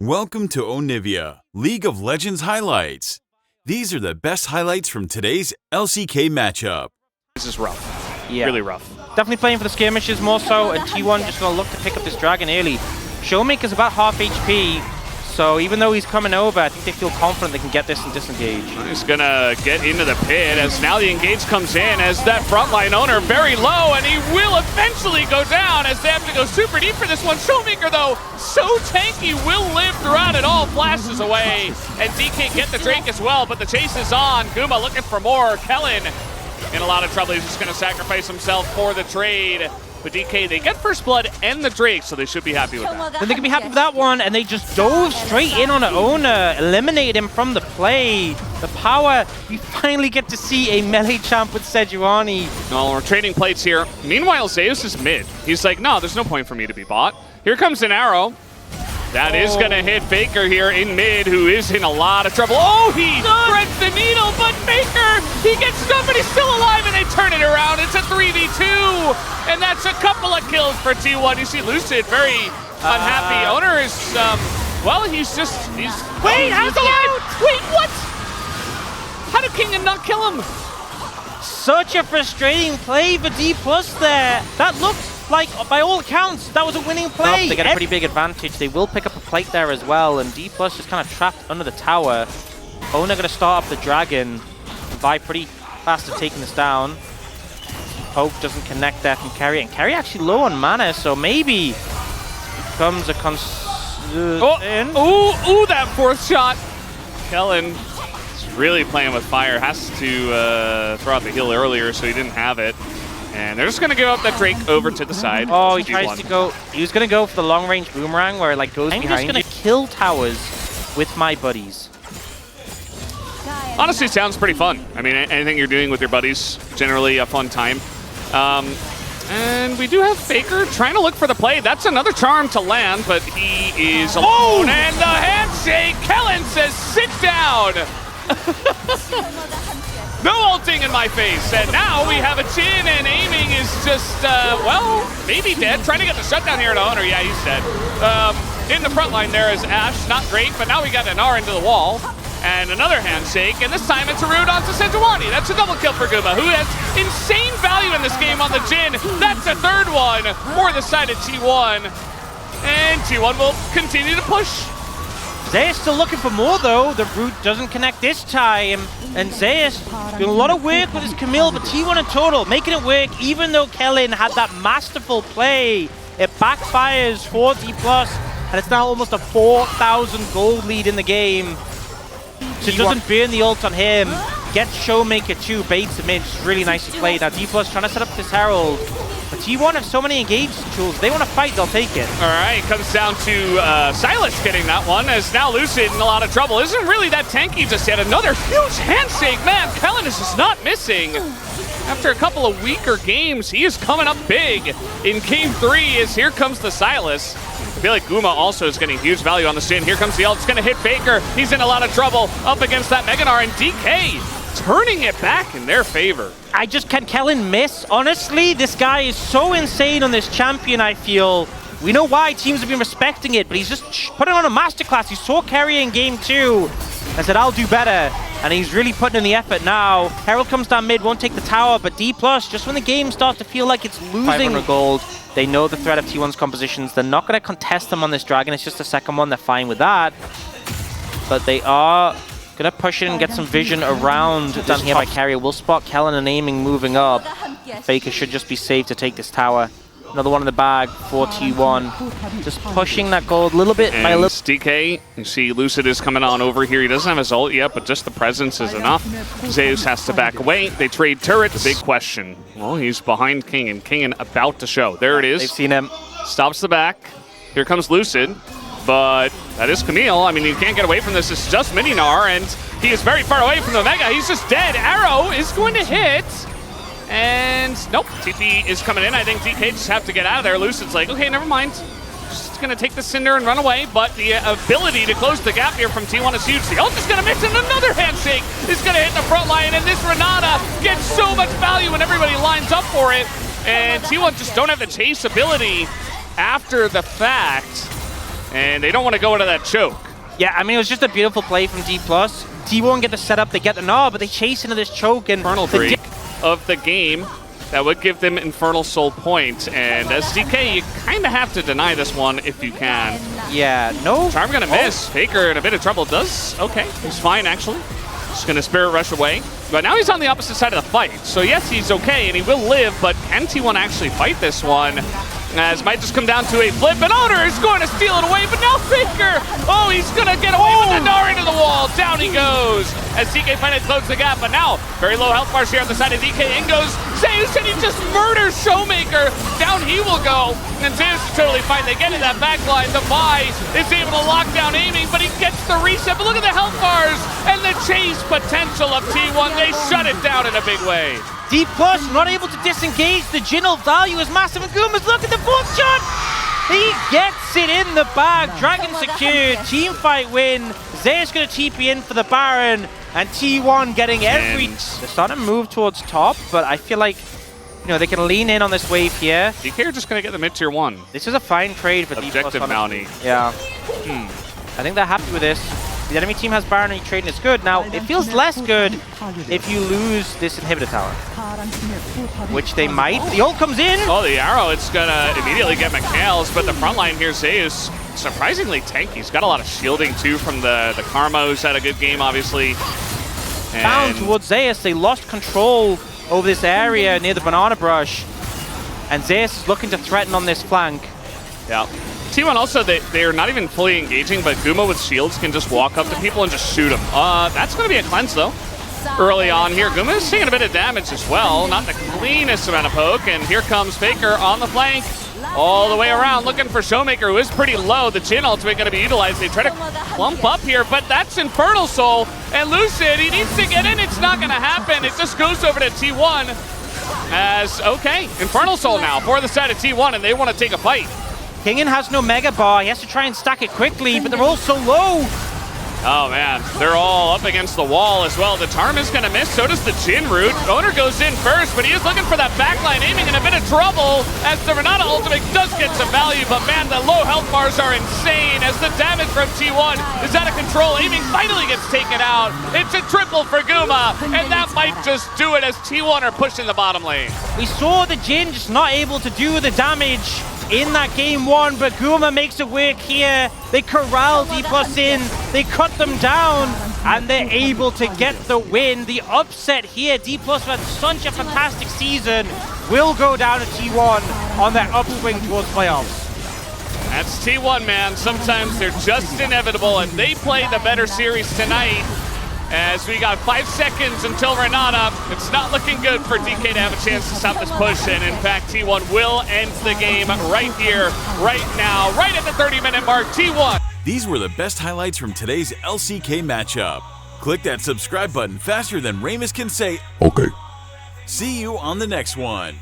Welcome to Onivia, League of Legends highlights. These are the best highlights from today's LCK matchup. This is rough. Yeah. Really rough. Definitely playing for the skirmishes more so, and T1 just going to look to pick up this dragon early. Showmaker's about half HP, so even though he's coming over, I think they feel confident they can get this and disengage. He's going to get into the pit as now the engage comes in as that frontline owner very low, and he will eventually go down as they have to go super deep for this one. Showmaker, though, so tanky, will live throughout it all, flashes away, and DK get the Drake as well, but the chase is on. Guma looking for more. Kellen in a lot of trouble. He's just going to sacrifice himself for the trade. But DK, they get first blood and the Drake, so they should be happy with that. Then they can be happy with that one, and they just dove straight in on the owner, eliminated him from the play. The power, we finally get to see a melee champ with Sejuani. No, we're trading plates here. Meanwhile, Zeus is mid. He's like, no, there's no point for me to be bot. Here comes an arrow. That is going to hit Faker here in mid, who is in a lot of trouble. Oh, he threads the needle, but Faker, he gets stuck, but he's still alive, and they turn it around. It's a 3v2, and that's a couple of kills for T1. You see Lucid very unhappy. Owner is, well, he's... Wait, how's he alive? Wait, what? How did King not kill him? Such a frustrating play for Dplus there. That looked like, by all accounts, that was a winning play. They get a pretty big advantage. They will pick up a plate there as well, and Dplus just kind of trapped under the tower. Owner going to start up the dragon. Vi pretty fast at taking this down. Hope doesn't connect there from Kerry, and Kerry actually low on mana, so maybe comes a Ooh, that fourth shot. Kellen is really playing with fire. Has to throw out the heal earlier, so he didn't have it. And they're just going to give up that Drake over to the side. Oh, he tries to go... He was going to go for the long-range boomerang where it like goes behind you. I'm just going to kill towers with my buddies. Honestly, sounds pretty fun. I mean, anything you're doing with your buddies, generally a fun time. And we do have Faker trying to look for the play. That's another charm to land, but he is alone. Oh! And the handshake! Kellen says, sit down! No ulting in my face, and now we have a chin, and aiming is just, well, maybe dead. Trying to get the shutdown here to Owner. Yeah, he's dead. In the front line there is Ash, not great, but now we got an R into the wall. And another handshake, and this time it's a root onto Sejuani. That's a double kill for Guma, who has insane value in this game on the Jhin. That's a third one for the side of T1. And T1 will continue to push. Zeus still looking for more though. The root doesn't connect this time. And Zeus doing a lot of work with his Camille, but T1 in total making it work even though Kellen had that masterful play. It backfires for Dplus, and it's now almost a 4,000 gold lead in the game. So it doesn't burn the ult on him. Gets Showmaker too, baits him in. Just really nicely played. Now Dplus trying to set up this Herald. But T1 have so many engaged tools. If they want to fight, they'll take it. All right, comes down to Silas getting that one, as now Lucid in a lot of trouble. Isn't really that tanky just yet. Another huge handshake. Man, Kellen is just not missing. After a couple of weaker games, he is coming up big in Game 3 as here comes the Silas. I feel like Guma also is getting huge value on the Jhin. Here comes the ult. It's going to hit Faker. He's in a lot of trouble up against that Meganar, and DK turning it back in their favor. Can Kellen miss? Honestly, this guy is so insane on this champion, I feel. We know why teams have been respecting it, but he's just putting on a masterclass. He saw Kerry in Game 2 and said, I'll do better. And he's really putting in the effort now. Herald comes down mid, won't take the tower, but Dplus, just when the game starts to feel like it's losing 500 gold, they know the threat of T1's compositions. They're not going to contest them on this dragon. It's just the second one. They're fine with that. But they are going to push in and get some vision around down here by Carrier. We'll spot Kellen and aiming moving up. Faker should just be safe to take this tower. Another one in the bag for T1. Just pushing that gold a little bit by a little. DK, you see Lucid is coming on over here. He doesn't have his ult yet, but just the presence is enough. Zeus has to back away. They trade turrets. Big question. Well, he's behind King, and King about to show. There it is. They've seen him. Stops the back. Here comes Lucid, but that is Camille. I mean, you can't get away from this. It's just Mininar, and he is very far away from the Mega. He's just dead. Arrow is going to hit. And nope, TP is coming in. I think DK just have to get out of there. Lucid's like, okay, never mind. Just gonna take the Cinder and run away, but the ability to close the gap here from T1 is huge. The ult is gonna miss, and another handshake is gonna hit the front line, and this Renata gets so much value when everybody lines up for it. And T1 just don't have the chase ability after the fact. and they don't want to go into that choke. Yeah, I mean, it was just a beautiful play from Dplus. T1 get the setup, they get the gnaw, but they chase into this choke. And Infernal break of the game that would give them Infernal Soul point. And as DK, you kind of have to deny this one if you can. Yeah, no. Charm gonna miss. Faker in a bit of trouble. Okay, he's fine actually. Just gonna Spirit Rush away. But now he's on the opposite side of the fight. So yes, he's okay and he will live, but can T1 actually fight this one? As might just come down to a flip, and Honor is going to steal it away, but now Faker! Oh, he's gonna get away with the Gnar into the wall. Down he goes as DK finally closes the gap, but now very low health bars here on the side of DK. In goes Zeus, and he just murders Showmaker. Down he will go, and Zeus is totally fine. They get in that backline. The Vi is able to lock down aiming, but he gets the reset. But look at the health bars and the chase potential of T1. They shut it down in a big way. Dplus not able to disengage. The Jingle value is massive. And Guma's look at the fourth shot. He gets it in the bag. Dragon secured. Team fight win. Zeus going to TP in for the Baron. And T1 getting every... They're starting to move towards top, but I feel like, you know, they can lean in on this wave here. DK are just going to get the mid tier 1. This is a fine trade for Objective Dplus. bounty. Yeah. I think they're happy with this. The enemy team has Baron and trading is good. Now, it feels less good if you lose this inhibitor tower, which they might. The ult comes in. Oh, the arrow, it's gonna immediately get McHale's, but the front line here, Zeus, surprisingly tanky. He's got a lot of shielding too from the Karma, who's had a good game, obviously. Bound towards Zeus. They lost control over this area near the banana brush. And Zeus is looking to threaten on this flank. Yeah. T1 also, they're not even fully engaging, but Guma with shields can just walk up to people and just shoot them. That's going to be a cleanse, though. Early on here, Guma is taking a bit of damage as well. Not the cleanest amount of poke, and here comes Faker on the flank. All the way around, looking for Showmaker, who is pretty low. The Jhin ultimate going to be utilized. They try to clump up here, but that's Infernal Soul. And Lucid, he needs to get in. It's not going to happen. It just goes over to T1. As, okay, Infernal Soul now for the side of T1, and they want to take a fight. Kingen has no Mega Bar. He has to try and stack it quickly, but they're all so low. Oh, man. They're all up against the wall as well. The Tarm is going to miss. So does the Jhin root. Owner goes in first, but he is looking for that backline, aiming in a bit of trouble as the Renata ultimate does get some value. But, man, the low health bars are insane as the damage from T1 is out of control. Aiming finally gets taken out. It's a triple for Guma, and that might just do it as T1 are pushing the bottom lane. We saw the Jhin just not able to do the damage in that game one, but Guma makes it work here. They corral Dplus in, they cut them down, and they're able to get the win. The upset here, Dplus had such a fantastic season, will go down to T1 on their upswing towards playoffs. That's T1, man. Sometimes they're just inevitable, and they play the better series tonight. As we got 5 seconds until Renata, it's not looking good for DK to have a chance to stop this push, and in fact, T1 will end the game right here, right now, right at the 30-minute mark. T1. These were the best highlights from today's LCK matchup. Click that subscribe button faster than Ramus can say, Okay. See you on the next one.